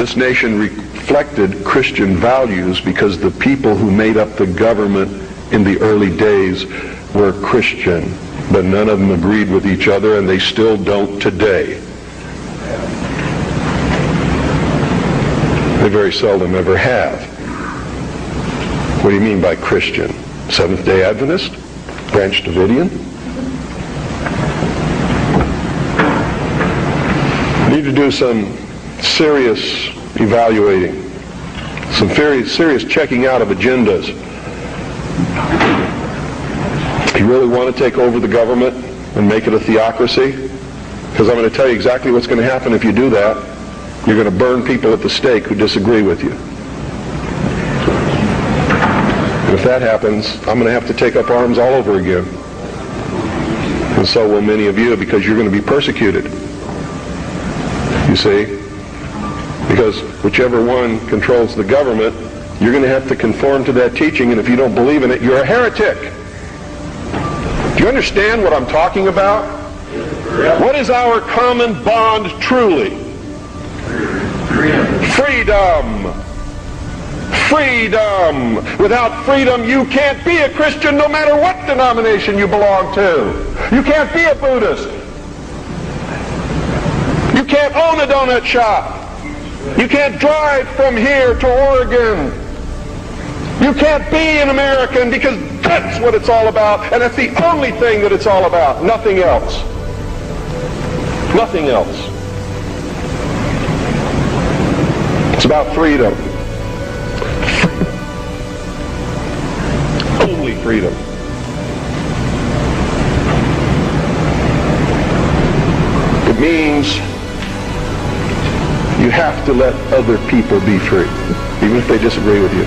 this nation reflected Christian values because the people who made up the government in the early days were Christian, but none of them agreed with each other, and they still don't today. They very seldom ever have. What do you mean by Christian? Seventh-day Adventist? Branch Davidian? We need to do some serious evaluating, some very serious checking out of agendas. If you really want to take over the government and make it a theocracy, because I'm going to tell you exactly what's going to happen if you do that. You're going to burn people at the stake who disagree with you. And if that happens, I'm going to have to take up arms all over again. And so will many of you, because you're going to be persecuted. You see? Because whichever one controls the government, you're going to have to conform to that teaching, and if you don't believe in it, you're a heretic. Do you understand what I'm talking about? What is our common bond truly? Freedom. Freedom. Without freedom, you can't be a Christian no matter what denomination you belong to. You can't be a Buddhist. You can't own a donut shop. You can't drive from here to Oregon. You can't be an American, because that's what it's all about, and that's the only thing that it's all about. Nothing else. Nothing else. It's about freedom. Only freedom. It means you have to let other people be free, even if they disagree with you.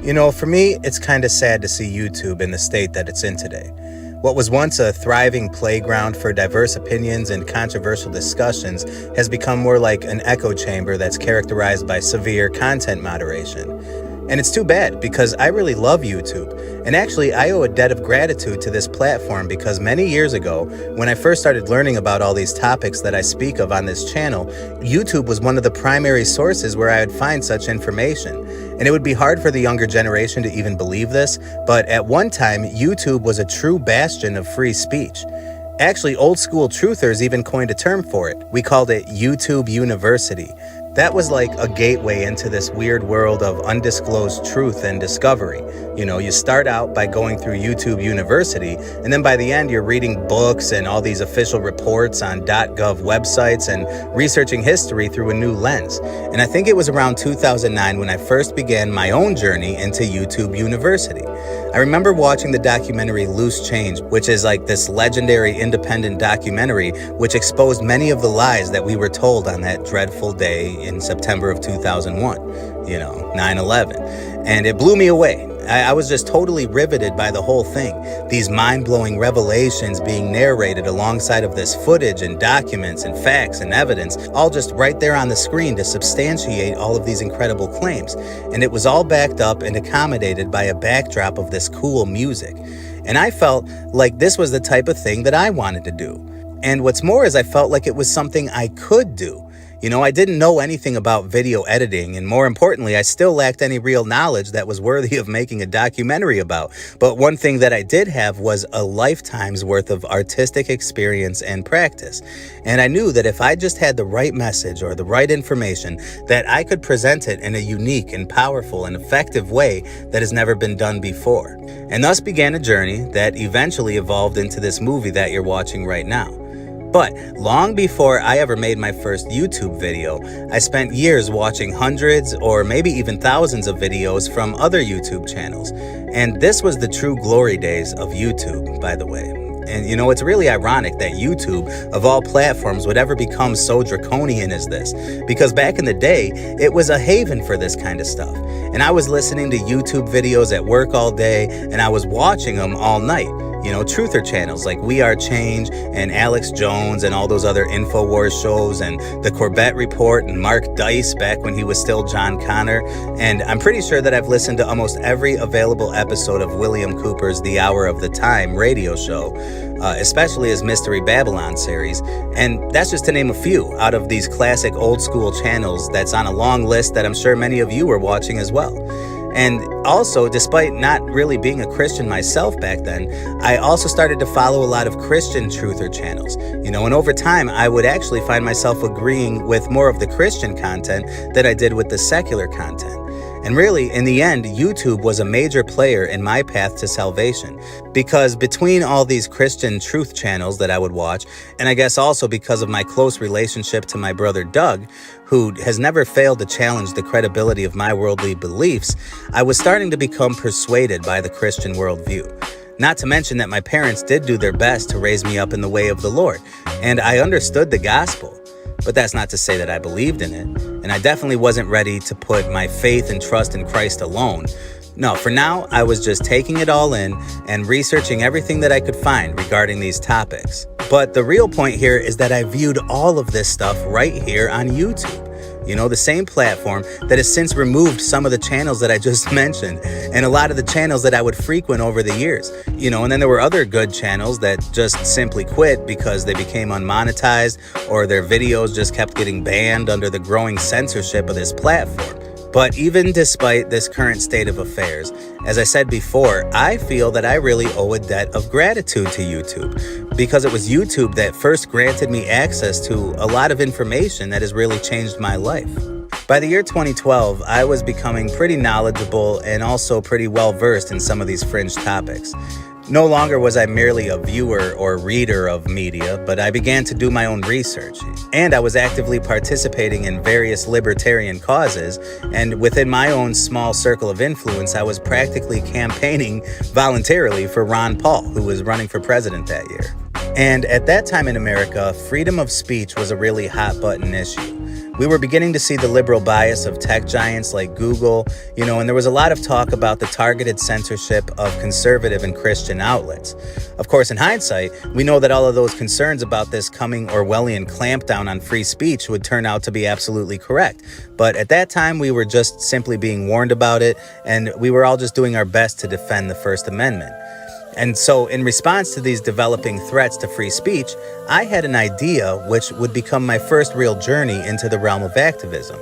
You know, for me, it's kind of sad to see YouTube in the state that it's in today. What was once a thriving playground for diverse opinions and controversial discussions has become more like an echo chamber that's characterized by severe content moderation. And it's too bad, because I really love YouTube. And actually, I owe a debt of gratitude to this platform, because many years ago, when I first started learning about all these topics that I speak of on this channel, YouTube was one of the primary sources where I would find such information. And it would be hard for the younger generation to even believe this, but at one time, YouTube was a true bastion of free speech. Actually, old school truthers even coined a term for it. We called it YouTube University. That was like a gateway into this weird world of undisclosed truth and discovery. You know, you start out by going through YouTube University, and then by the end you're reading books and all these official reports on .gov websites and researching history through a new lens. And I think it was around 2009 when I first began my own journey into YouTube University. I remember watching the documentary Loose Change, which is like this legendary independent documentary which exposed many of the lies that we were told on that dreadful day in September of 2001, 9/11. And it blew me away. I was just totally riveted by the whole thing. These mind-blowing revelations being narrated alongside of this footage and documents and facts and evidence, all just right there on the screen to substantiate all of these incredible claims. And it was all backed up and accommodated by a backdrop of this cool music. And I felt like this was the type of thing that I wanted to do. And what's more is I felt like it was something I could do. You know, I didn't know anything about video editing, and more importantly, I still lacked any real knowledge that was worthy of making a documentary about. But one thing that I did have was a lifetime's worth of artistic experience and practice. And I knew that if I just had the right message or the right information, that I could present it in a unique and powerful and effective way that has never been done before. And thus began a journey that eventually evolved into this movie that you're watching right now. But long before I ever made my first YouTube video, I spent years watching hundreds or maybe even thousands of videos from other YouTube channels. And this was the true glory days of YouTube, by the way. And it's really ironic that YouTube, of all platforms, would ever become so draconian as this. Because back in the day, it was a haven for this kind of stuff. And I was listening to YouTube videos at work all day, and I was watching them all night. truther channels like We Are Change and Alex Jones and all those other InfoWars shows, and The Corbett Report and Mark Dice back when he was still John Connor. And I'm pretty sure that I've listened to almost every available episode of William Cooper's The Hour of the Time radio show, especially his Mystery Babylon series. And that's just to name a few out of these classic old school channels that's on a long list that I'm sure many of you were watching as well. And also, despite not really being a Christian myself back then, I also started to follow a lot of Christian truther channels, and over time I would actually find myself agreeing with more of the Christian content than I did with the secular content. And really, in the end, YouTube was a major player in my path to salvation, because between all these Christian truth channels that I would watch, and I guess also because of my close relationship to my brother Doug, who has never failed to challenge the credibility of my worldly beliefs, I was starting to become persuaded by the Christian worldview. Not to mention that my parents did do their best to raise me up in the way of the Lord, and I understood the gospel. But that's not to say that I believed in it, and I definitely wasn't ready to put my faith and trust in Christ alone. No, for now, I was just taking it all in and researching everything that I could find regarding these topics. But the real point here is that I viewed all of this stuff right here on YouTube. The same platform that has since removed some of the channels that I just mentioned, and a lot of the channels that I would frequent over the years. And then there were other good channels that just simply quit because they became unmonetized, or their videos just kept getting banned under the growing censorship of this platform. But even despite this current state of affairs, as I said before, I feel that I really owe a debt of gratitude to YouTube, because it was YouTube that first granted me access to a lot of information that has really changed my life. By the year 2012, I was becoming pretty knowledgeable and also pretty well versed in some of these fringe topics. No longer was I merely a viewer or reader of media, but I began to do my own research. And I was actively participating in various libertarian causes, and within my own small circle of influence, I was practically campaigning voluntarily for Ron Paul, who was running for president that year. And at that time in America, freedom of speech was a really hot button issue. We were beginning to see the liberal bias of tech giants like Google, and there was a lot of talk about the targeted censorship of conservative and Christian outlets. Of course, in hindsight, we know that all of those concerns about this coming Orwellian clampdown on free speech would turn out to be absolutely correct. But at that time, we were just simply being warned about it, and we were all just doing our best to defend the First Amendment. And so in response to these developing threats to free speech, I had an idea which would become my first real journey into the realm of activism.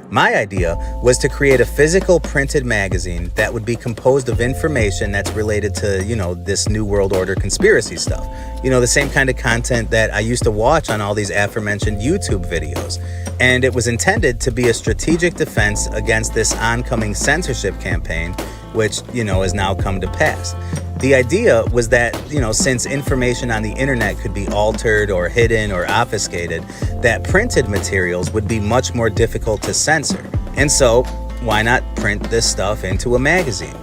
My idea was to create a physical printed magazine that would be composed of information that's related to, this New World Order conspiracy stuff. The same kind of content that I used to watch on all these aforementioned YouTube videos. And it was intended to be a strategic defense against this oncoming censorship campaign, which, has now come to pass. The idea was that, since information on the internet could be altered or hidden or obfuscated, that printed materials would be much more difficult to censor. And so, why not print this stuff into a magazine?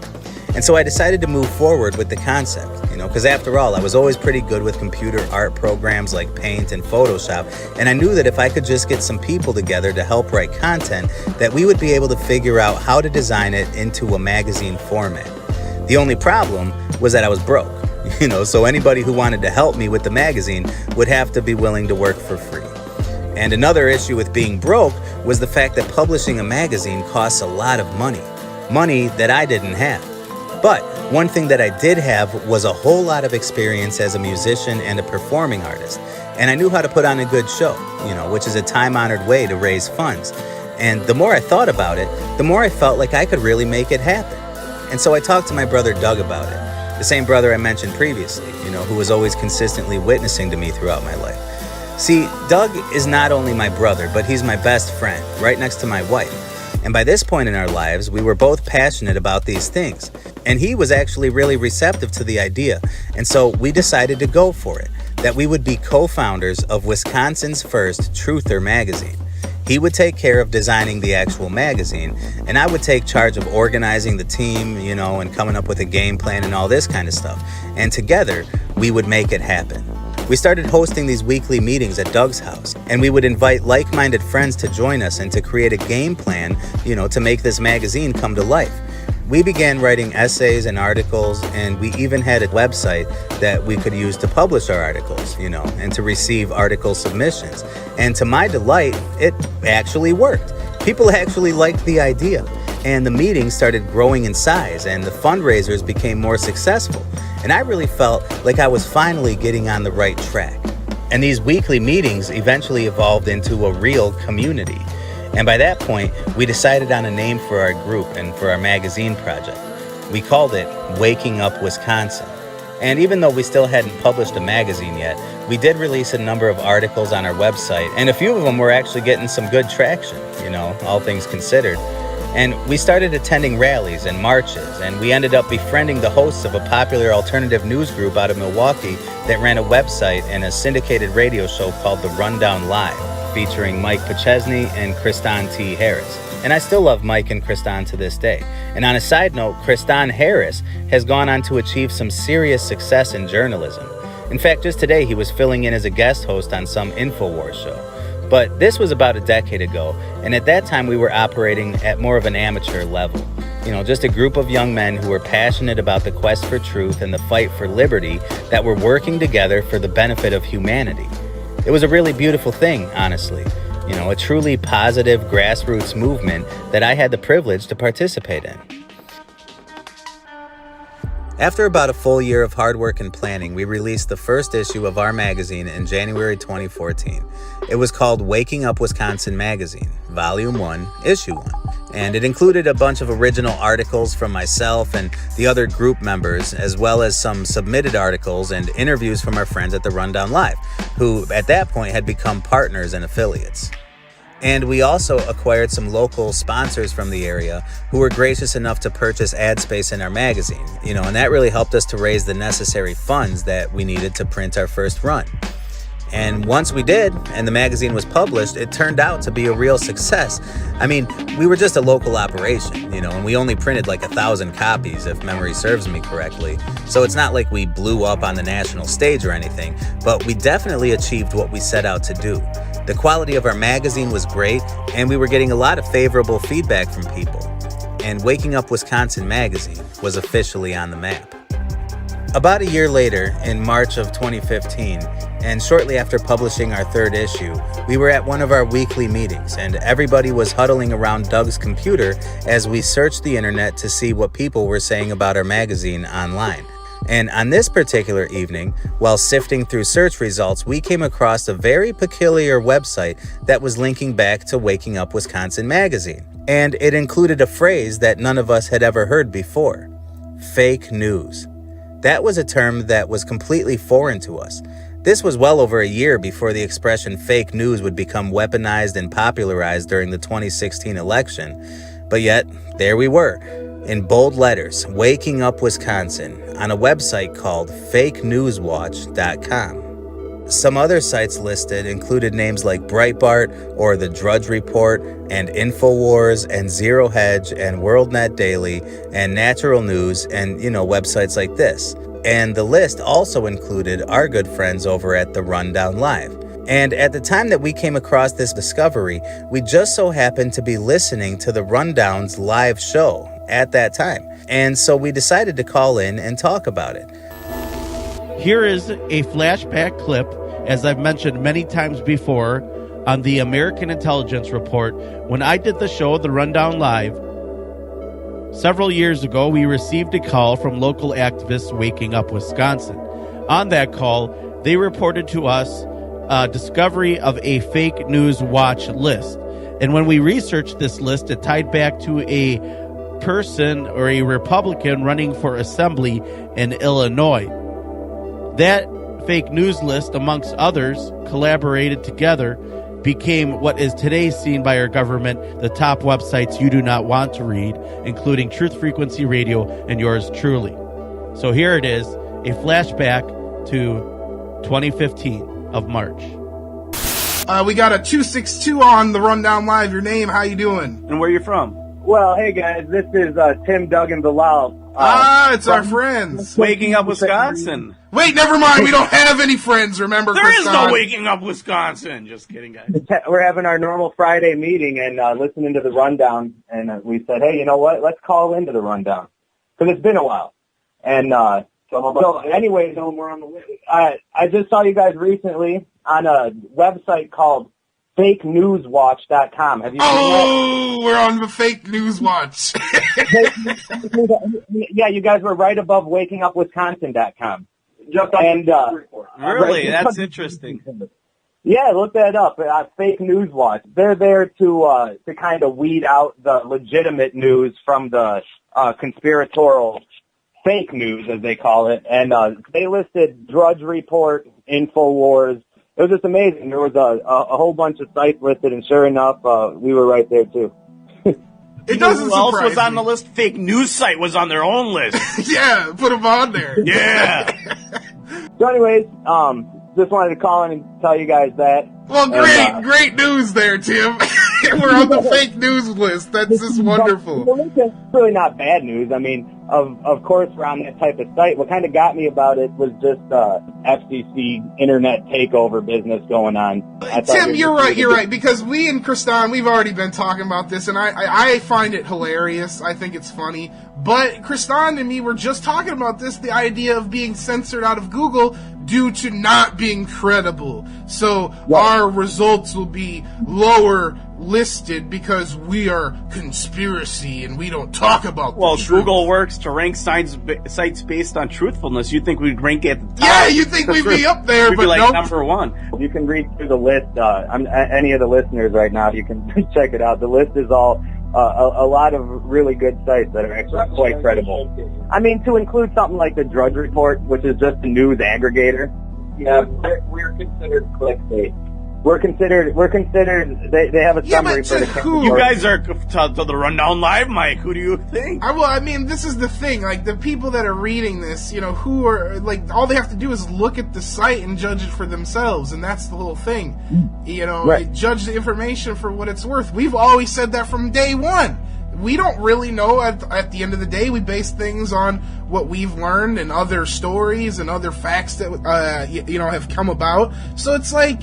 And so I decided to move forward with the concept, because after all, I was always pretty good with computer art programs like Paint and Photoshop, and I knew that if I could just get some people together to help write content, that we would be able to figure out how to design it into a magazine format. The only problem was that I was broke, so anybody who wanted to help me with the magazine would have to be willing to work for free. And another issue with being broke was the fact that publishing a magazine costs a lot of money that I didn't have. But one thing that I did have was a whole lot of experience as a musician and a performing artist. And I knew how to put on a good show, which is a time-honored way to raise funds. And the more I thought about it, the more I felt like I could really make it happen. And so I talked to my brother Doug about it, the same brother I mentioned previously, who was always consistently witnessing to me throughout my life. See, Doug is not only my brother, but he's my best friend, right next to my wife. And by this point in our lives, we were both passionate about these things. And he was actually really receptive to the idea. And so we decided to go for it, that we would be co-founders of Wisconsin's first truther magazine. He would take care of designing the actual magazine, and I would take charge of organizing the team, and coming up with a game plan and all this kind of stuff. And together, we would make it happen. We started hosting these weekly meetings at Doug's house, and we would invite like-minded friends to join us and to create a game plan, to make this magazine come to life. We began writing essays and articles, and we even had a website that we could use to publish our articles, and to receive article submissions. And to my delight, it actually worked. People actually liked the idea, and the meetings started growing in size, and the fundraisers became more successful. And I really felt like I was finally getting on the right track. And these weekly meetings eventually evolved into a real community. And by that point, we decided on a name for our group and for our magazine project. We called it Waking Up Wisconsin. And even though we still hadn't published a magazine yet, we did release a number of articles on our website, and a few of them were actually getting some good traction, all things considered. And we started attending rallies and marches, and we ended up befriending the hosts of a popular alternative news group out of Milwaukee that ran a website and a syndicated radio show called The Rundown Live, featuring Mike Pachesney and Kristan T. Harris. And I still love Mike and Kristan to this day. And on a side note, Kristan Harris has gone on to achieve some serious success in journalism. In fact, just today he was filling in as a guest host on some InfoWars show. But this was about a decade ago, and at that time we were operating at more of an amateur level. Just a group of young men who were passionate about the quest for truth and the fight for liberty that were working together for the benefit of humanity. It was a really beautiful thing, honestly. A truly positive grassroots movement that I had the privilege to participate in. After about a full year of hard work and planning, we released the first issue of our magazine in January 2014. It was called Waking Up Wisconsin Magazine, Volume 1, Issue 1. And it included a bunch of original articles from myself and the other group members, as well as some submitted articles and interviews from our friends at the Rundown Live, who at that point had become partners and affiliates. And we also acquired some local sponsors from the area who were gracious enough to purchase ad space in our magazine, and that really helped us to raise the necessary funds that we needed to print our first run. And once we did, and the magazine was published, it turned out to be a real success. I mean, we were just a local operation, and we only printed like 1,000 copies, if memory serves me correctly. So it's not like we blew up on the national stage or anything, but we definitely achieved what we set out to do. The quality of our magazine was great, and we were getting a lot of favorable feedback from people. And Waking Up Wisconsin magazine was officially on the map. About a year later, in March of 2015, and shortly after publishing our third issue, we were at one of our weekly meetings, and everybody was huddling around Doug's computer as we searched the internet to see what people were saying about our magazine online. And on this particular evening, while sifting through search results, we came across a very peculiar website that was linking back to Waking Up Wisconsin magazine. And it included a phrase that none of us had ever heard before: fake news. That was a term that was completely foreign to us. This was well over a year before the expression fake news would become weaponized and popularized during the 2016 election. But yet, there we were, in bold letters, Waking Up Wisconsin, on a website called fakenewswatch.com. Some other sites listed included names like Breitbart or The Drudge Report and InfoWars and Zero Hedge and WorldNet Daily and Natural News and, websites like this. And the list also included our good friends over at the Rundown Live. And at the time that we came across this discovery, we just so happened to be listening to the Rundown's live show at that time. And so we decided to call in and talk about it. Here is a flashback clip, as I've mentioned many times before, on the American Intelligence Report. When I did the show, The Rundown Live, several years ago, we received a call from local activists Waking Up Wisconsin. On that call, they reported to us discovery of a fake news watch list. And when we researched this list, it tied back to a person or a Republican running for assembly in Illinois. That fake news list, amongst others, collaborated together, became what is today seen by our government the top websites you do not want to read, including Truth Frequency Radio and yours truly. So here it is, a flashback to 2015 of March. We got a 262 on the Rundown Live. Your name, how you doing? And where you from? Well, hey guys, this is Tim, Doug, and Bilal. It's our friends. Waking Up Wisconsin. Wait, never mind. We don't have any friends. Remember, There is no Kristan. Waking Up Wisconsin. Just kidding, guys. We're having our normal Friday meeting and listening to the rundown, and we said, hey, you know what? Let's call into the rundown because it's been a while. And so anyways, I just saw you guys recently on a website called fakenewswatch.com. Have you seen Oh, we're on the fake news watch. that? Yeah, you guys were right above wakingupwisconsin.com. And Really? That's interesting. Yeah, look that up. Fake News Watch. They're there to kind of weed out the legitimate news from the conspiratorial fake news, as they call it. And they listed Drudge Report, InfoWars. It was just amazing. There was a whole bunch of sites listed, and sure enough, we were right there too. It doesn't Who else surprise was on me. the list? Fake news site was on their own list. Yeah, put them on there. Yeah. So, anyways, just wanted to call in and tell you guys that. Well, great news there, Tim. We're on the fake news list. That's just wonderful. Well, it's really not bad news. I mean, of course, we're on that type of site. What kind of got me about it was just FCC internet takeover business going on. Tim, you're right, because we and Kristan, we've already been talking about this, and I find it hilarious. I think it's funny. But Kristan and me were just talking about this, the idea of being censored out of Google due to not being credible. So our results will be lower listed because we are conspiracy and we don't talk about Well, the truth. Google works to rank sites based on truthfulness. You'd think we'd rank at the top. Yeah, you think we'd be up there, We'd but be like nope. number one. You can read through the list. Any of the listeners right now, you can check it out. The list is all a lot of really good sites that are actually quite credible. I mean, to include something like the Drudge Report, which is just a news aggregator. Yeah, we're considered clickbait. We're considered. They have a Yeah, summary but for to the. who? You guys are to the Rundown Live, Mike. Who do you think? I mean, this is the thing. Like, the people that are reading this, who are, like, all they have to do is look at the site and judge it for themselves, and that's the whole thing. Right. Judge the information for what it's worth. We've always said that from day one. We don't really know at the end of the day. We base things on what we've learned and other stories and other facts that, have come about. So it's like,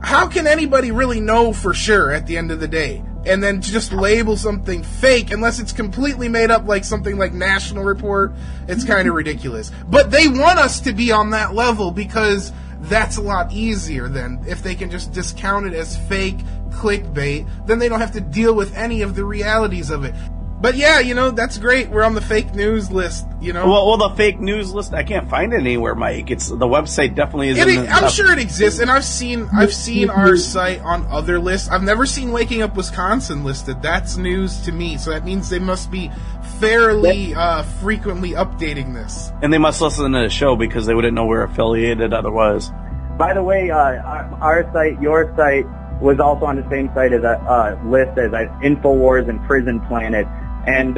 how can anybody really know for sure at the end of the day? And then just label something fake unless it's completely made up, like something like National Report. It's kind of ridiculous. But they want us to be on that level because that's a lot easier then. If they can just discount it as fake clickbait, then they don't have to deal with any of the realities of it. But yeah, that's great. We're on the fake news list, Well, the fake news list, I can't find it anywhere, Mike. It's the website definitely isn't. I'm sure it exists, and I've seen our site on other lists. I've never seen Waking Up Wisconsin listed. That's news to me. So that means they must be fairly frequently updating this. And they must listen to the show because they wouldn't know we're affiliated otherwise. By the way, our site, your site, was also on the same site as a list as InfoWars and Prison Planet. And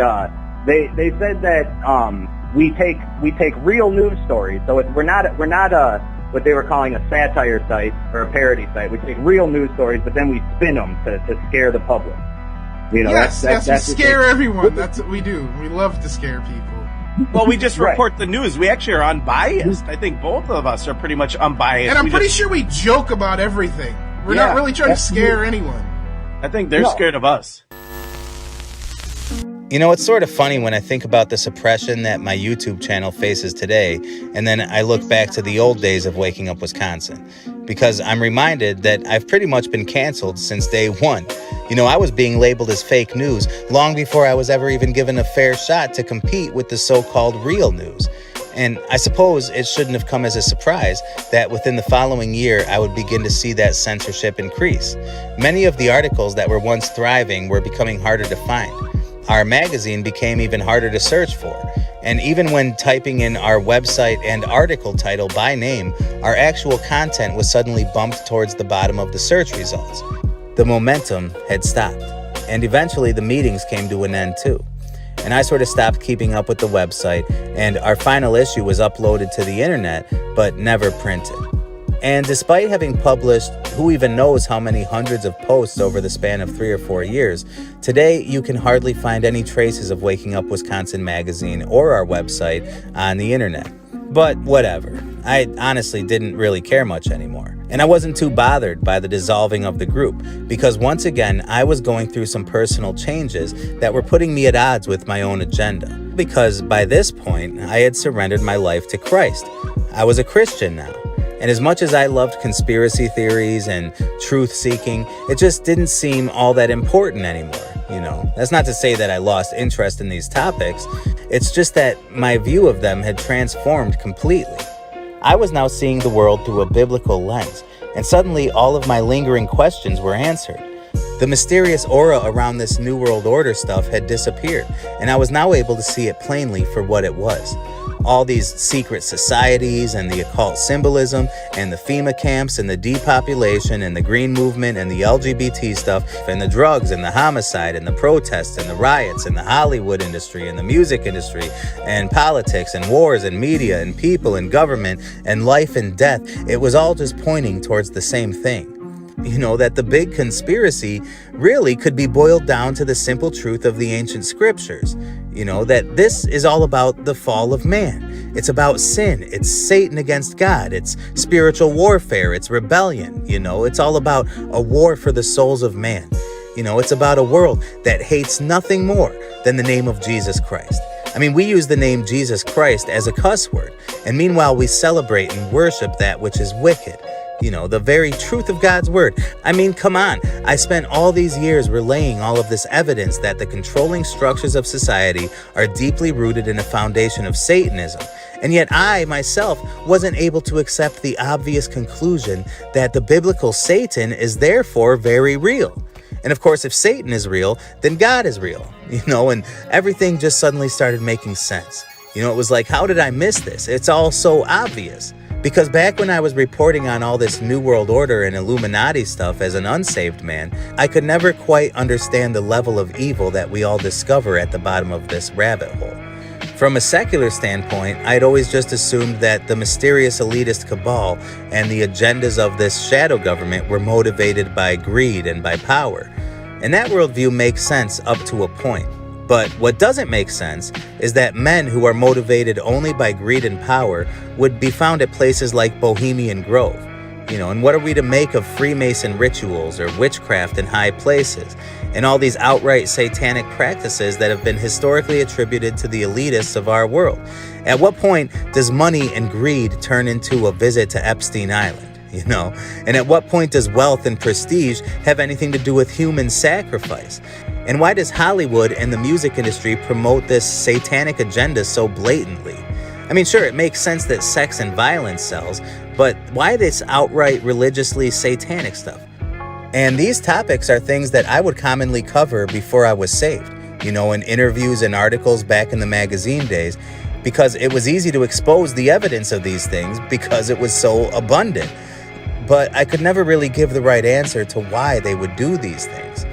they said that we take real news stories. So we're not what they were calling a satire site or a parody site. We take real news stories, but then we spin them to scare the public. Yes, we that's scare everyone. That's what we do. We love to scare people. Well, we just report the news. We actually are unbiased. I think both of us are pretty much unbiased. And I'm pretty sure we joke about everything. We're not really trying to scare anyone. I think they're scared of us. It's sort of funny when I think about the suppression that my YouTube channel faces today, and then I look back to the old days of Waking Up Wisconsin, because I'm reminded that I've pretty much been canceled since day one. I was being labeled as fake news long before I was ever even given a fair shot to compete with the so-called real news. And I suppose it shouldn't have come as a surprise that within the following year, I would begin to see that censorship increase. Many of the articles that were once thriving were becoming harder to find. Our magazine became even harder to search for. And even when typing in our website and article title by name, our actual content was suddenly bumped towards the bottom of the search results. The momentum had stopped. And eventually the meetings came to an end too. And I sort of stopped keeping up with the website, and our final issue was uploaded to the internet, but never printed. And despite having published who even knows how many hundreds of posts over the span of 3 or 4 years, today you can hardly find any traces of Waking Up Wisconsin magazine or our website on the internet. But whatever. I honestly didn't really care much anymore. And I wasn't too bothered by the dissolving of the group, because once again, I was going through some personal changes that were putting me at odds with my own agenda. Because by this point, I had surrendered my life to Christ. I was a Christian now. And as much as I loved conspiracy theories and truth-seeking, it just didn't seem all that important anymore, you know. That's not to say that I lost interest in these topics. It's just that my view of them had transformed completely. I was now seeing the world through a biblical lens, and suddenly all of my lingering questions were answered. The mysterious aura around this New World Order stuff had disappeared, and I was now able to see it plainly for what it was. All these secret societies and the occult symbolism and the FEMA camps and the depopulation and the green movement and the LGBT stuff and the drugs and the homicide and the protests and the riots and the Hollywood industry and the music industry and politics and wars and media and people and government and life and death. It was all just pointing towards the same thing. You know, that the big conspiracy really could be boiled down to the simple truth of the ancient scriptures. You know, that this is all about the fall of man. It's about sin. It's Satan against God. It's spiritual warfare. It's rebellion. You know, it's all about a war for the souls of man. You know, it's about a world that hates nothing more than the name of Jesus Christ. I mean, we use the name Jesus Christ as a cuss word, and meanwhile we celebrate and worship that which is wicked. You know, the very truth of God's word. I mean, come on. I spent all these years relaying all of this evidence that the controlling structures of society are deeply rooted in a foundation of Satanism. And yet I, myself, wasn't able to accept the obvious conclusion that the biblical Satan is therefore very real. And of course, if Satan is real, then God is real. You know, and everything just suddenly started making sense. You know, it was like, how did I miss this? It's all so obvious. Because back when I was reporting on all this New World Order and Illuminati stuff as an unsaved man, I could never quite understand the level of evil that we all discover at the bottom of this rabbit hole. From a secular standpoint, I'd always just assumed that the mysterious elitist cabal and the agendas of this shadow government were motivated by greed and by power. And that worldview makes sense up to a point. But what doesn't make sense is that men who are motivated only by greed and power would be found at places like Bohemian Grove. You know, and what are we to make of Freemason rituals or witchcraft in high places and all these outright satanic practices that have been historically attributed to the elitists of our world? At what point does money and greed turn into a visit to Epstein Island? You know, and at what point does wealth and prestige have anything to do with human sacrifice? And why does Hollywood and the music industry promote this satanic agenda so blatantly? I mean, sure, it makes sense that sex and violence sells, but why this outright religiously satanic stuff? And these topics are things that I would commonly cover before I was saved, you know, in interviews and articles back in the magazine days, because it was easy to expose the evidence of these things because it was so abundant. But I could never really give the right answer to why they would do these things.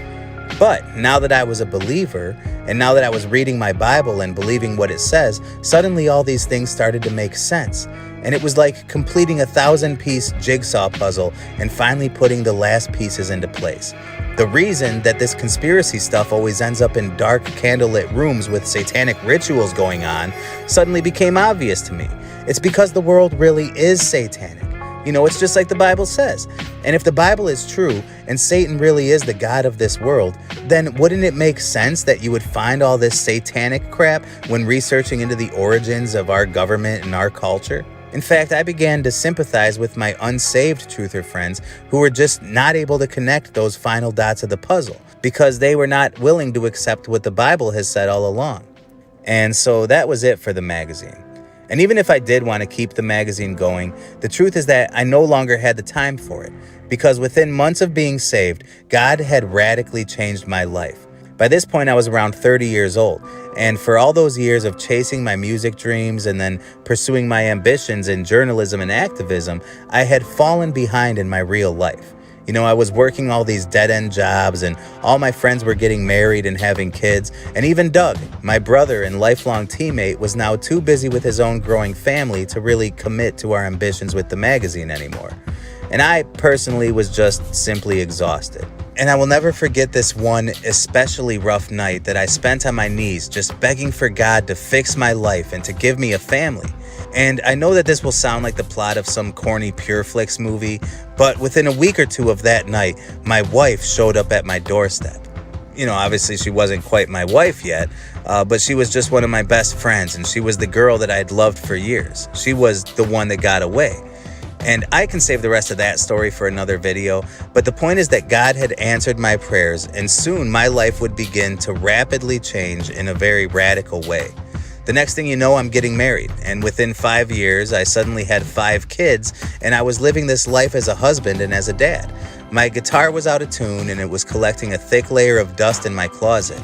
But now that I was a believer, and now that I was reading my Bible and believing what it says, suddenly all these things started to make sense. And it was like completing a 1,000-piece jigsaw puzzle and finally putting the last pieces into place. The reason that this conspiracy stuff always ends up in dark candlelit rooms with satanic rituals going on suddenly became obvious to me. It's because the world really is satanic. You know, it's just like the Bible says. And if the Bible is true and Satan really is the god of this world, then wouldn't it make sense that you would find all this satanic crap when researching into the origins of our government and our culture? In fact, I began to sympathize with my unsaved truther friends who were just not able to connect those final dots of the puzzle because they were not willing to accept what the Bible has said all along. And so that was it for the magazine. And even if I did want to keep the magazine going, the truth is that I no longer had the time for it, because within months of being saved, God had radically changed my life. By this point, I was around 30 years old, and for all those years of chasing my music dreams and then pursuing my ambitions in journalism and activism, I had fallen behind in my real life. You know, I was working all these dead-end jobs, and all my friends were getting married and having kids, and even Doug, my brother and lifelong teammate, was now too busy with his own growing family to really commit to our ambitions with the magazine anymore. And I personally was just simply exhausted. And I will never forget this one especially rough night that I spent on my knees just begging for God to fix my life and to give me a family. And I know that this will sound like the plot of some corny Pureflix movie, but within a week or two of that night, my wife showed up at my doorstep. You know, obviously she wasn't quite my wife yet, but she was just one of my best friends, and she was the girl that I'd loved for years. She was the one that got away. And I can save the rest of that story for another video, but the point is that God had answered my prayers, and soon my life would begin to rapidly change in a very radical way. The next thing you know, I'm getting married, and within 5 years, I suddenly had 5 kids, and I was living this life as a husband and as a dad. My guitar was out of tune, and it was collecting a thick layer of dust in my closet,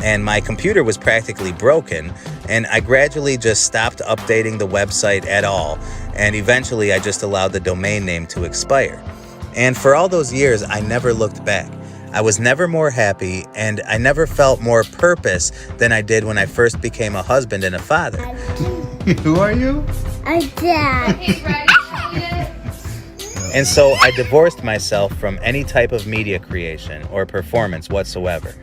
and my computer was practically broken, and I gradually just stopped updating the website at all, and eventually I just allowed the domain name to expire. And for all those years, I never looked back. I was never more happy, and I never felt more purpose than I did when I first became a husband and a father. Who are you? A dad. And so I divorced myself from any type of media creation or performance whatsoever.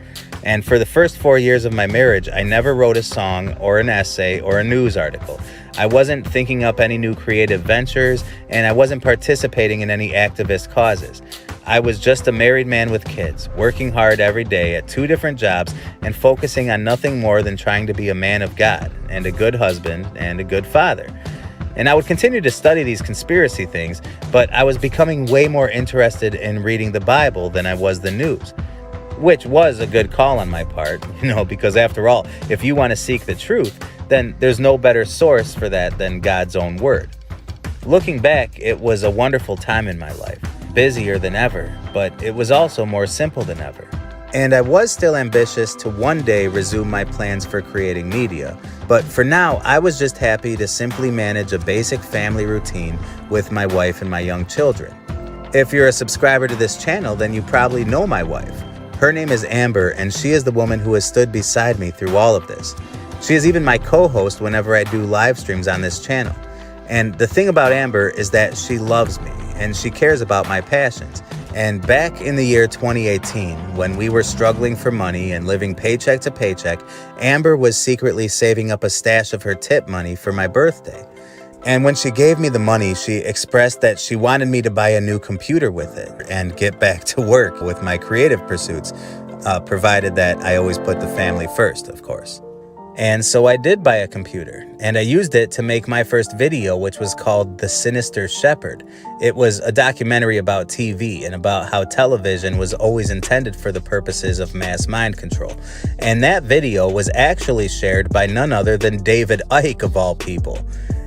And for the first 4 years of my marriage, I never wrote a song or an essay or a news article. I wasn't thinking up any new creative ventures, and I wasn't participating in any activist causes. I was just a married man with kids, working hard every day at 2 different jobs and focusing on nothing more than trying to be a man of God and a good husband and a good father. And I would continue to study these conspiracy things, but I was becoming way more interested in reading the Bible than I was the news, which was a good call on my part, because after all, if you want to seek the truth, then there's no better source for that than God's own word. Looking back, it was a wonderful time in my life. Busier than ever, but it was also more simple than ever. And I was still ambitious to one day resume my plans for creating media, but for now, I was just happy to simply manage a basic family routine with my wife and my young children. If you're a subscriber to this channel, then you probably know my wife. Her name is Amber, and she is the woman who has stood beside me through all of this. She is even my co-host whenever I do live streams on this channel. And the thing about Amber is that she loves me, and she cares about my passions. And back in the year 2018, when we were struggling for money and living paycheck to paycheck, Amber was secretly saving up a stash of her tip money for my birthday. And when she gave me the money, she expressed that she wanted me to buy a new computer with it and get back to work with my creative pursuits, provided that I always put the family first, of course. And so I did buy a computer, and I used it to make my first video, which was called The Sinister Shepherd. It was a documentary about TV and about how television was always intended for the purposes of mass mind control. And that video was actually shared by none other than David Icke, of all people.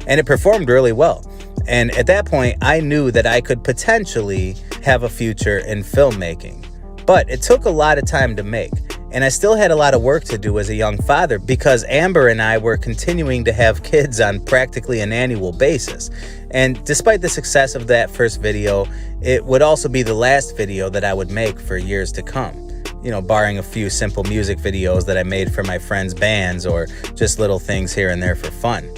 And it performed really well. And at that point, I knew that I could potentially have a future in filmmaking. But it took a lot of time to make. And I still had a lot of work to do as a young father because Amber and I were continuing to have kids on practically an annual basis. And despite the success of that first video, it would also be the last video that I would make for years to come. Barring a few simple music videos that I made for my friends' bands or just little things here and there for fun.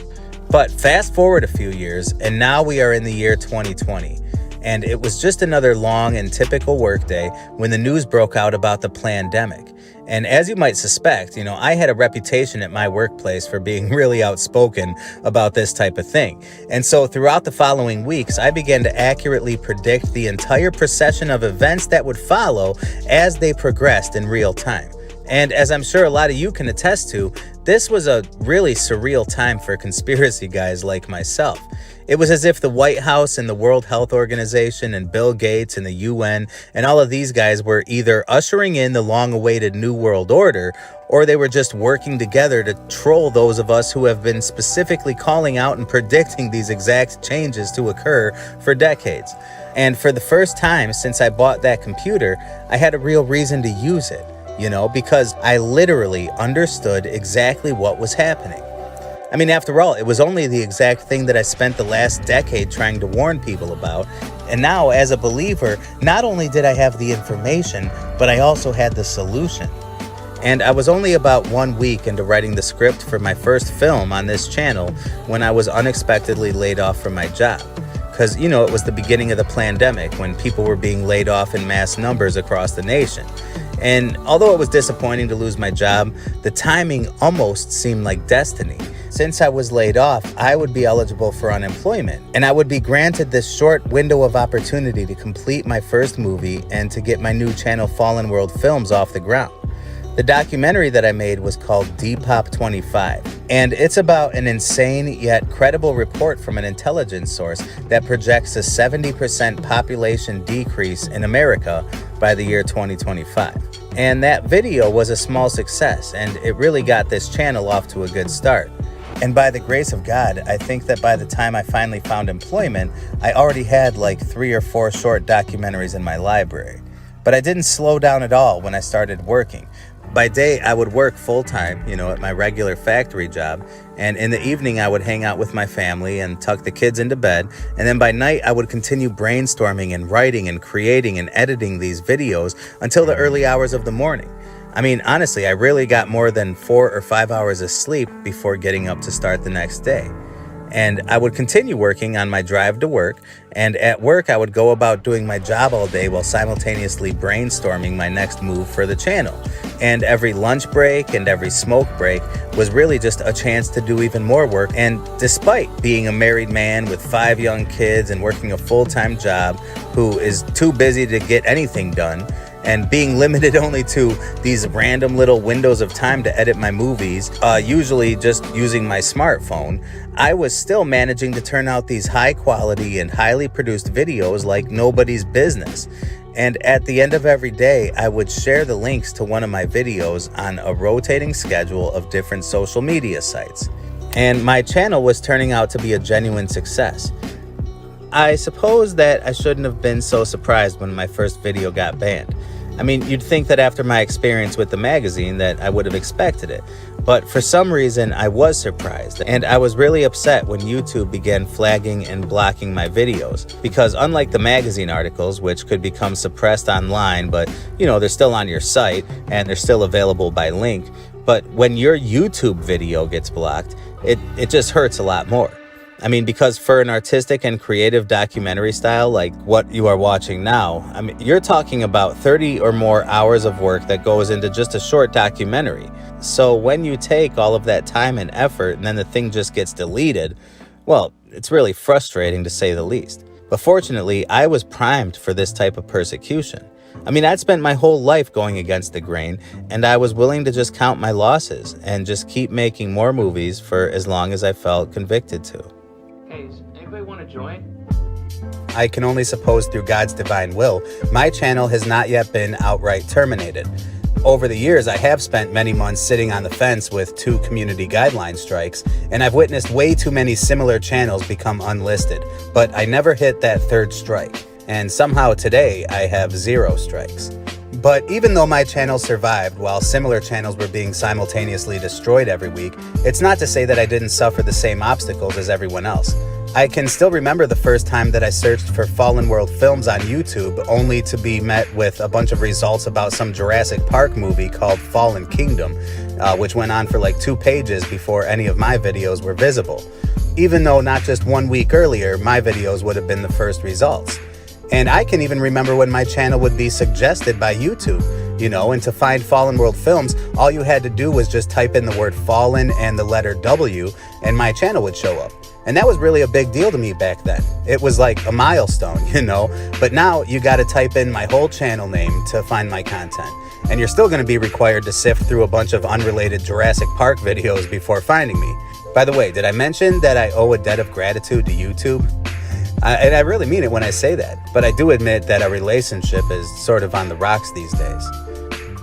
But fast forward a few years, and now we are in the year 2020. And it was just another long and typical workday when the news broke out about the plandemic. And as you might suspect, I had a reputation at my workplace for being really outspoken about this type of thing. And so throughout the following weeks, I began to accurately predict the entire procession of events that would follow as they progressed in real time. And as I'm sure a lot of you can attest to, this was a really surreal time for conspiracy guys like myself. It was as if the White House and the World Health Organization and Bill Gates and the UN and all of these guys were either ushering in the long-awaited New World Order, or they were just working together to troll those of us who have been specifically calling out and predicting these exact changes to occur for decades. And for the first time since I bought that computer, I had a real reason to use it, because I literally understood exactly what was happening. I mean, after all, it was only the exact thing that I spent the last decade trying to warn people about. And now, as a believer, not only did I have the information, but I also had the solution. And I was only about 1 week into writing the script for my first film on this channel when I was unexpectedly laid off from my job. Because, it was the beginning of the pandemic when people were being laid off in mass numbers across the nation. And although it was disappointing to lose my job, the timing almost seemed like destiny. Since I was laid off, I would be eligible for unemployment, and I would be granted this short window of opportunity to complete my first movie and to get my new channel Fallen World Films off the ground. The documentary that I made was called Depop 25, and it's about an insane yet credible report from an intelligence source that projects a 70% population decrease in America by the year 2025. And that video was a small success, and it really got this channel off to a good start. And by the grace of God, I think that by the time I finally found employment, I already had like 3 or 4 short documentaries in my library. But I didn't slow down at all when I started working. By day, I would work full-time, at my regular factory job, and in the evening, I would hang out with my family and tuck the kids into bed, and then by night, I would continue brainstorming and writing and creating and editing these videos until the early hours of the morning. I mean, honestly, I rarely got more than 4 or 5 hours of sleep before getting up to start the next day. And I would continue working on my drive to work, and at work I would go about doing my job all day while simultaneously brainstorming my next move for the channel. And every lunch break and every smoke break was really just a chance to do even more work. And despite being a married man with 5 young kids and working a full-time job who is too busy to get anything done, and being limited only to these random little windows of time to edit my movies, usually just using my smartphone, I was still managing to turn out these high quality and highly produced videos like nobody's business. And at the end of every day, I would share the links to one of my videos on a rotating schedule of different social media sites. And my channel was turning out to be a genuine success. I suppose that I shouldn't have been so surprised when my first video got banned. I mean, you'd think that after my experience with the magazine that I would have expected it. But for some reason, I was surprised. And I was really upset when YouTube began flagging and blocking my videos. Because unlike the magazine articles, which could become suppressed online, but they're still on your site and they're still available by link. But when your YouTube video gets blocked, it just hurts a lot more. I mean, because for an artistic and creative documentary style like what you are watching now, I mean, you're talking about 30 or more hours of work that goes into just a short documentary. So when you take all of that time and effort and then the thing just gets deleted, well, it's really frustrating to say the least. But fortunately, I was primed for this type of persecution. I mean, I'd spent my whole life going against the grain, and I was willing to just count my losses and just keep making more movies for as long as I felt convicted to. Hey, does anybody want to join? I can only suppose through God's divine will, my channel has not yet been outright terminated. Over the years, I have spent many months sitting on the fence with 2 community guideline strikes, and I've witnessed way too many similar channels become unlisted, but I never hit that 3rd strike, and somehow today I have 0 strikes. But even though my channel survived while similar channels were being simultaneously destroyed every week, it's not to say that I didn't suffer the same obstacles as everyone else. I can still remember the first time that I searched for Fallen World Films on YouTube, only to be met with a bunch of results about some Jurassic Park movie called Fallen Kingdom, which went on for like 2 pages before any of my videos were visible. Even though not just 1 week earlier, my videos would have been the first results. And I can even remember when my channel would be suggested by YouTube, and to find Fallen World Films, all you had to do was just type in the word Fallen and the letter W, and my channel would show up. And that was really a big deal to me back then. It was like a milestone, But now you gotta type in my whole channel name to find my content. And you're still gonna be required to sift through a bunch of unrelated Jurassic Park videos before finding me. By the way, did I mention that I owe a debt of gratitude to YouTube? And I really mean it when I say that, but I do admit that our relationship is sort of on the rocks these days.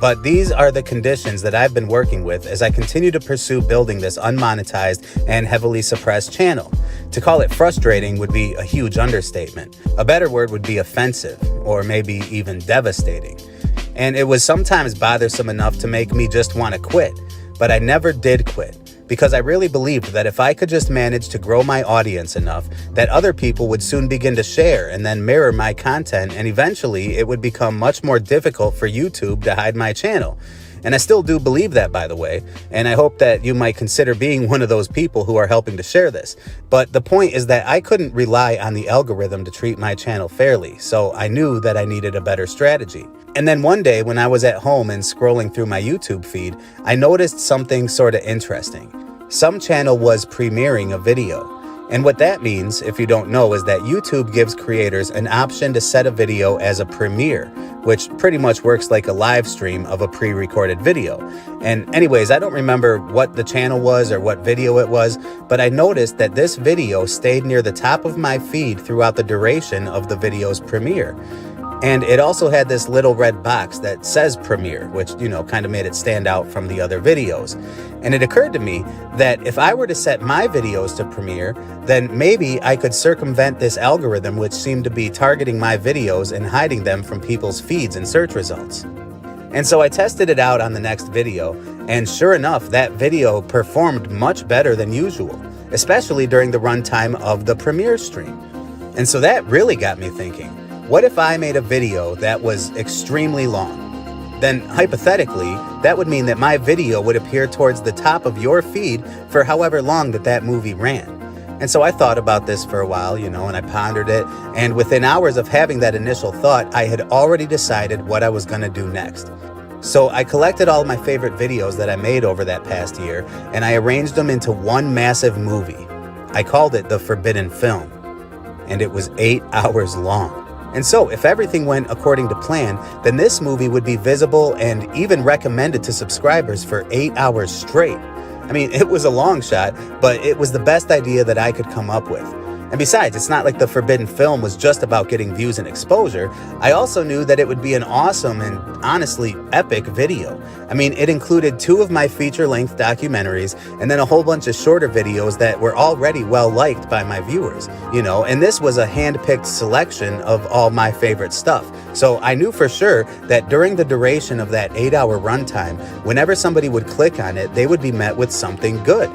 But these are the conditions that I've been working with as I continue to pursue building this unmonetized and heavily suppressed channel. To call it frustrating would be a huge understatement. A better word would be offensive, or maybe even devastating. And it was sometimes bothersome enough to make me just want to quit, but I never did quit. Because I really believed that if I could just manage to grow my audience enough, that other people would soon begin to share and then mirror my content, and eventually it would become much more difficult for YouTube to hide my channel. And I still do believe that, by the way, and I hope that you might consider being one of those people who are helping to share this. But the point is that I couldn't rely on the algorithm to treat my channel fairly, so I knew that I needed a better strategy. And then one day when I was at home and scrolling through my YouTube feed, I noticed something sort of interesting. Some channel was premiering a video. And what that means, if you don't know, is that YouTube gives creators an option to set a video as a premiere, which pretty much works like a live stream of a pre-recorded video. And anyways, I don't remember what the channel was or what video it was, but I noticed that this video stayed near the top of my feed throughout the duration of the video's premiere. And it also had this little red box that says premiere, which, kind of made it stand out from the other videos. And it occurred to me that if I were to set my videos to premiere, then maybe I could circumvent this algorithm which seemed to be targeting my videos and hiding them from people's feeds and search results. And so I tested it out on the next video, and sure enough, that video performed much better than usual, especially during the runtime of the premiere stream. And so that really got me thinking, what if I made a video that was extremely long? Then hypothetically, that would mean that my video would appear towards the top of your feed for however long that movie ran. And so I thought about this for a while, and I pondered it. And within hours of having that initial thought, I had already decided what I was going to do next. So I collected all of my favorite videos that I made over that past year, and I arranged them into one massive movie. I called it the Forbidden Film, and it was 8 hours long. And so, if everything went according to plan, then this movie would be visible and even recommended to subscribers for 8 hours straight. I mean, it was a long shot, but it was the best idea that I could come up with. And besides, it's not like the Forbidden Film was just about getting views and exposure. I also knew that it would be an awesome and honestly epic video. I mean, it included 2 of my feature-length documentaries and then a whole bunch of shorter videos that were already well-liked by my viewers, and this was a hand-picked selection of all my favorite stuff. So I knew for sure that during the duration of that 8-hour runtime, whenever somebody would click on it, they would be met with something good,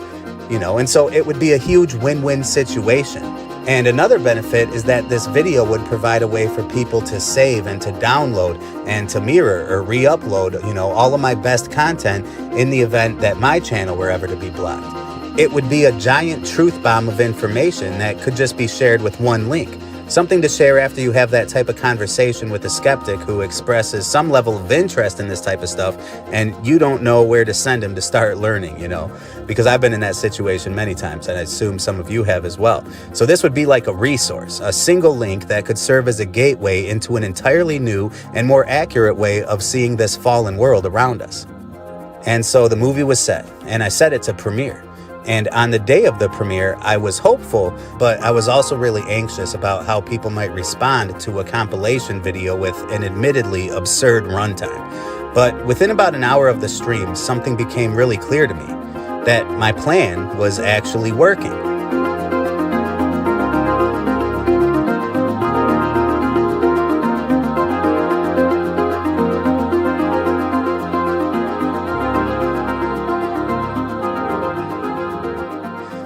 and so it would be a huge win-win situation. And another benefit is that this video would provide a way for people to save and to download and to mirror or re-upload, all of my best content in the event that my channel were ever to be blocked. It would be a giant truth bomb of information that could just be shared with one link. Something to share after you have that type of conversation with a skeptic who expresses some level of interest in this type of stuff, and you don't know where to send him to start learning, because I've been in that situation many times, and I assume some of you have as well. So this would be like a resource, a single link that could serve as a gateway into an entirely new and more accurate way of seeing this fallen world around us. And so the movie was set, and I set it to premiere. And on the day of the premiere, I was hopeful, but I was also really anxious about how people might respond to a compilation video with an admittedly absurd runtime. But within about an hour of the stream, something became really clear to me, that my plan was actually working.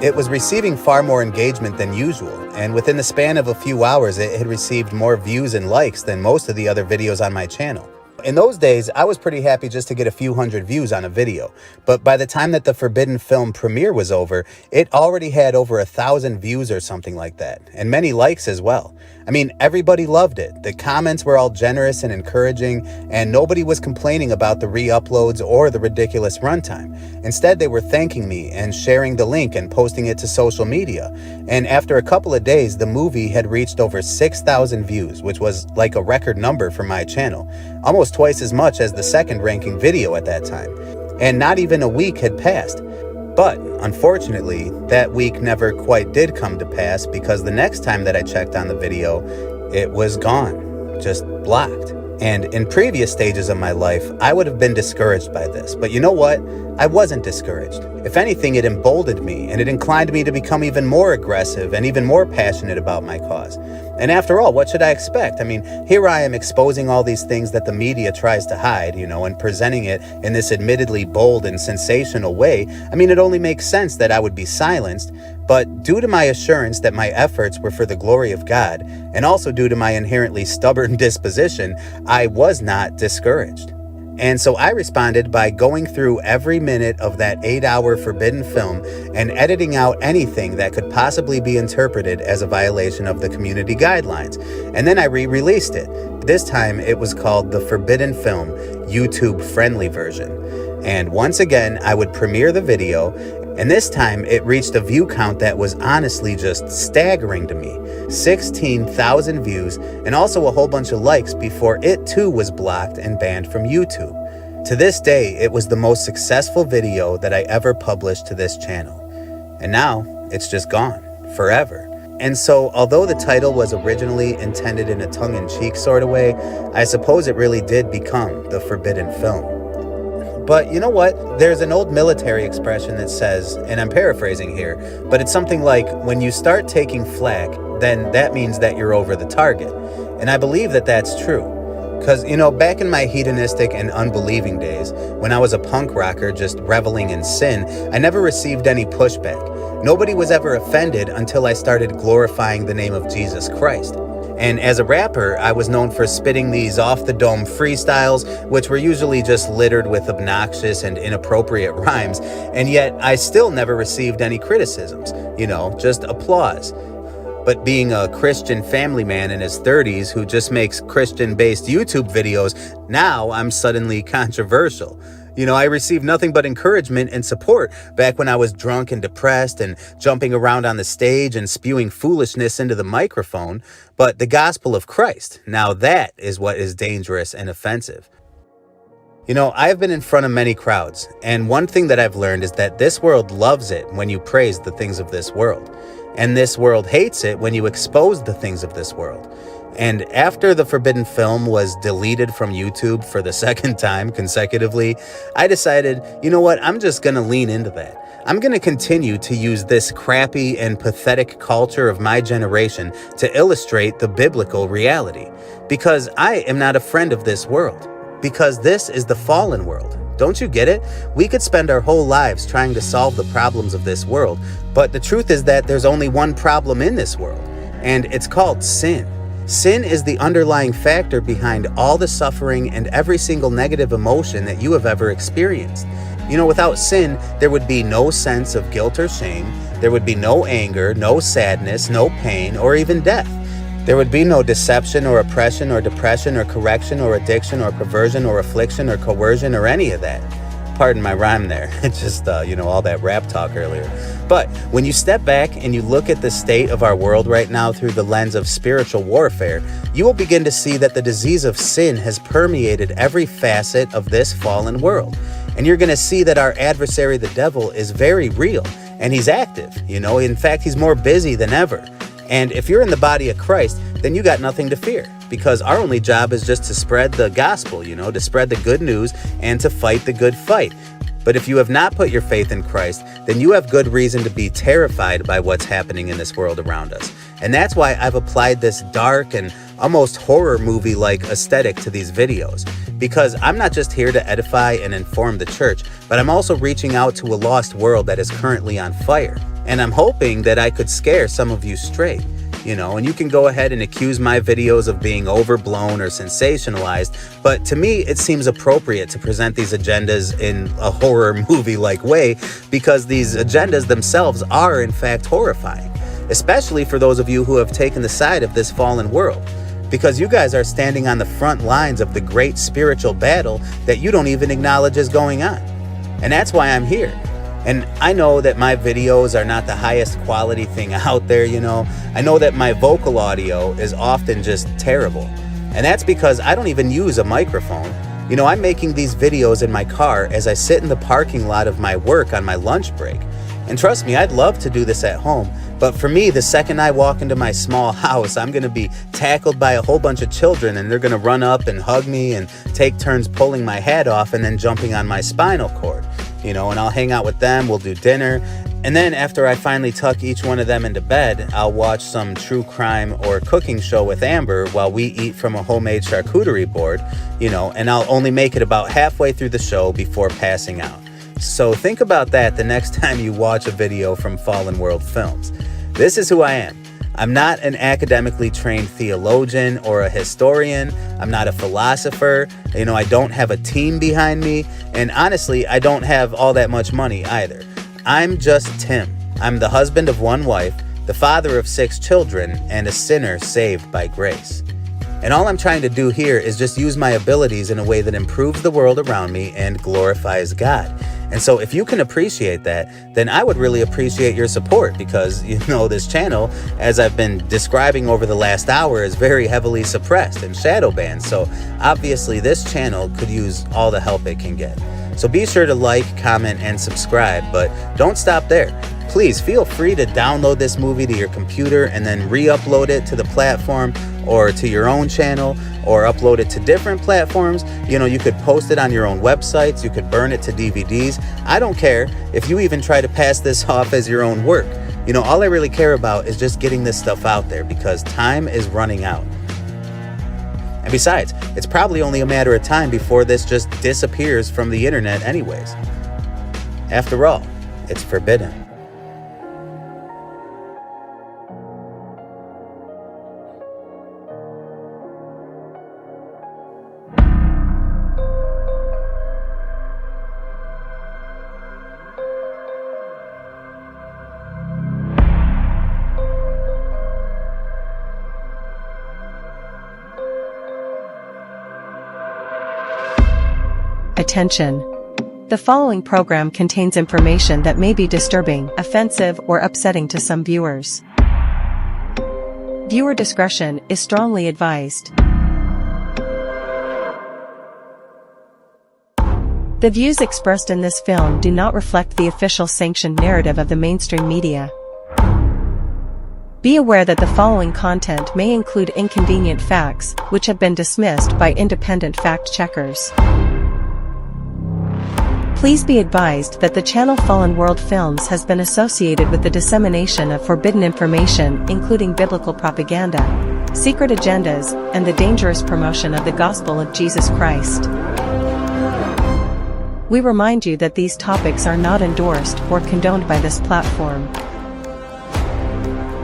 It was receiving far more engagement than usual, and within the span of a few hours, it had received more views and likes than most of the other videos on my channel. In those days, I was pretty happy just to get a few hundred views on a video, but by the time that the Forbidden Film premiere was over, it already had over 1,000 views or something like that, and many likes as well. I mean, everybody loved it. The comments were all generous and encouraging, and nobody was complaining about the re-uploads or the ridiculous runtime. Instead, they were thanking me and sharing the link and posting it to social media. And after a couple of days, the movie had reached over 6,000 views, which was like a record number for my channel, almost twice as much as the second ranking video at that time. And not even a week had passed. But unfortunately, that week never quite did come to pass, because the next time that I checked on the video, it was gone, just blocked. And in previous stages of my life, I would have been discouraged by this. But you know what? I wasn't discouraged. If anything, it emboldened me, and it inclined me to become even more aggressive and even more passionate about my cause. And after all, what should I expect? I mean, here I am exposing all these things that the media tries to hide, and presenting it in this admittedly bold and sensational way. I mean, it only makes sense that I would be silenced. But due to my assurance that my efforts were for the glory of God, and also due to my inherently stubborn disposition, I was not discouraged. And so I responded by going through every minute of that 8-hour Forbidden film and editing out anything that could possibly be interpreted as a violation of the community guidelines. And then I re-released it. This time it was called the Forbidden Film YouTube-friendly version. And once again, I would premiere the video, and this time it reached a view count that was honestly just staggering to me. 16,000 views, and also a whole bunch of likes before it too was blocked and banned from YouTube. To this day, it was the most successful video that I ever published to this channel. And now, it's just gone, forever. And so, although the title was originally intended in a tongue-in-cheek sort of way, I suppose it really did become the Forbidden Film. But you know what? There's an old military expression that says, and I'm paraphrasing here, but it's something like, when you start taking flack, then that means that you're over the target. And I believe that that's true. Because, back in my hedonistic and unbelieving days, when I was a punk rocker just reveling in sin, I never received any pushback. Nobody was ever offended until I started glorifying the name of Jesus Christ. And as a rapper, I was known for spitting these off-the-dome freestyles, which were usually just littered with obnoxious and inappropriate rhymes, and yet I still never received any criticisms, just applause. But being a Christian family man in his 30s who just makes Christian-based YouTube videos, now I'm suddenly controversial. I received nothing but encouragement and support back when I was drunk and depressed and jumping around on the stage and spewing foolishness into the microphone. But the gospel of Christ, now that is what is dangerous and offensive. I've been in front of many crowds, and one thing that I've learned is that this world loves it when you praise the things of this world. And this world hates it when you expose the things of this world. And after the Forbidden Film was deleted from YouTube for the second time consecutively, I decided, I'm just going to lean into that. I'm going to continue to use this crappy and pathetic culture of my generation to illustrate the biblical reality. Because I am not a friend of this world. Because this is the fallen world. Don't you get it? We could spend our whole lives trying to solve the problems of this world, but the truth is that there's only one problem in this world, and it's called sin. Sin is the underlying factor behind all the suffering and every single negative emotion that you have ever experienced. Without sin, there would be no sense of guilt or shame. There would be no anger, no sadness, no pain, or even death. There would be no deception or oppression or depression or correction or addiction or perversion or affliction or coercion or any of that. Pardon my rhyme there. It's just, all that rap talk earlier. But when you step back and you look at the state of our world right now through the lens of spiritual warfare, you will begin to see that the disease of sin has permeated every facet of this fallen world. And you're going to see that our adversary, the devil, is very real and he's active. In fact, he's more busy than ever. And if you're in the body of Christ, then you got nothing to fear, because our only job is just to spread the gospel, to spread the good news and to fight the good fight. But if you have not put your faith in Christ, then you have good reason to be terrified by what's happening in this world around us. And that's why I've applied this dark and almost horror movie-like aesthetic to these videos. Because I'm not just here to edify and inform the church, but I'm also reaching out to a lost world that is currently on fire. And I'm hoping that I could scare some of you straight. And you can go ahead and accuse my videos of being overblown or sensationalized, but to me, it seems appropriate to present these agendas in a horror movie-like way, because these agendas themselves are, in fact, horrifying, especially for those of you who have taken the side of this fallen world, because you guys are standing on the front lines of the great spiritual battle that you don't even acknowledge is going on. And that's why I'm here. And I know that my videos are not the highest quality thing out there, I know that my vocal audio is often just terrible. And that's because I don't even use a microphone. I'm making these videos in my car as I sit in the parking lot of my work on my lunch break. And trust me, I'd love to do this at home. But for me, the second I walk into my small house, I'm going to be tackled by a whole bunch of children, and they're going to run up and hug me and take turns pulling my head off and then jumping on my spinal cord. And I'll hang out with them, we'll do dinner, and then after I finally tuck each one of them into bed, I'll watch some true crime or cooking show with Amber while we eat from a homemade charcuterie board, and I'll only make it about halfway through the show before passing out. So think about that the next time you watch a video from Fallen World Films. This is who I am. I'm not an academically trained theologian or a historian. I'm not a philosopher. I don't have a team behind me. And honestly, I don't have all that much money either. I'm just Tim. I'm the husband of one wife, the father of 6 children, and a sinner saved by grace. And all I'm trying to do here is just use my abilities in a way that improves the world around me and glorifies God. And so if you can appreciate that, then I would really appreciate your support because, this channel, as I've been describing over the last hour, is very heavily suppressed and shadow banned. So obviously this channel could use all the help it can get. So be sure to like, comment, and subscribe, but don't stop there. Please feel free to download this movie to your computer and then re-upload it to the platform or to your own channel or upload it to different platforms. You could post it on your own websites. You could burn it to DVDs. I don't care if you even try to pass this off as your own work. All I really care about is just getting this stuff out there because time is running out. And besides, it's probably only a matter of time before this just disappears from the internet anyways. After all, it's forbidden. Attention. The following program contains information that may be disturbing, offensive, or upsetting to some viewers. Viewer discretion is strongly advised. The views expressed in this film do not reflect the official sanctioned narrative of the mainstream media. Be aware that the following content may include inconvenient facts, which have been dismissed by independent fact-checkers. Please be advised that the channel Fallen World Films has been associated with the dissemination of forbidden information, including biblical propaganda, secret agendas, and the dangerous promotion of the gospel of Jesus Christ. We remind you that these topics are not endorsed or condoned by this platform.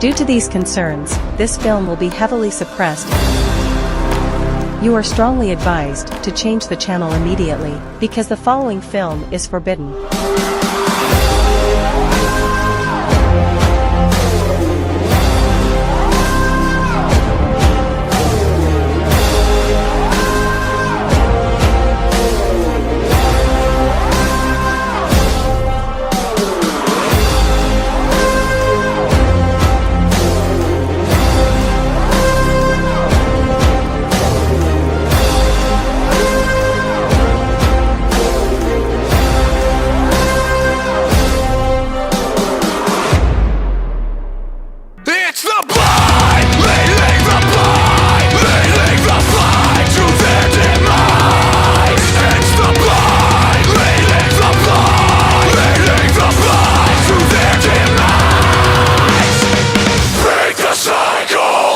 Due to these concerns, this film will be heavily suppressed. You are strongly advised to change the channel immediately, because the following film is forbidden.